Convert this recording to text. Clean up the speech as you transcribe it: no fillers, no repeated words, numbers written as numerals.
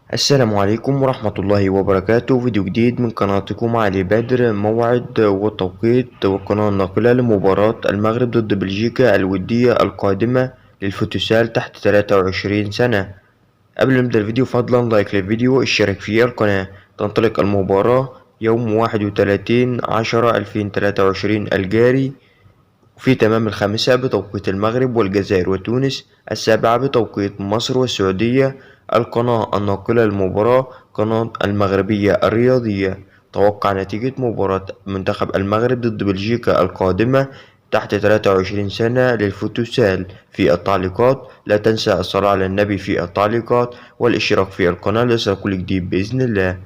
السلام عليكم ورحمة الله وبركاته. فيديو جديد من قناتكم علي بدر. موعد والتوقيت والقناة الناقلة لمباراة المغرب ضد بلجيكا الودية القادمة للفوتسال تحت 23 سنة. قبل ما نبدأ الفيديو فضلا لايك للفيديو، اشترك في القناة. تنطلق المباراة يوم 31/10/2023 الجاري في تمام الخامسة بتوقيت المغرب والجزائر وتونس، السابعة بتوقيت مصر والسعودية. القناة الناقلة للمباراة قناة المغربية الرياضية. توقع نتيجة مباراة منتخب المغرب ضد بلجيكا القادمة تحت 23 سنة للفوتوسال في التعليقات. لا تنسى الصلاة على النبي في التعليقات والاشتراك في القناة ليصل كل جديد بإذن الله.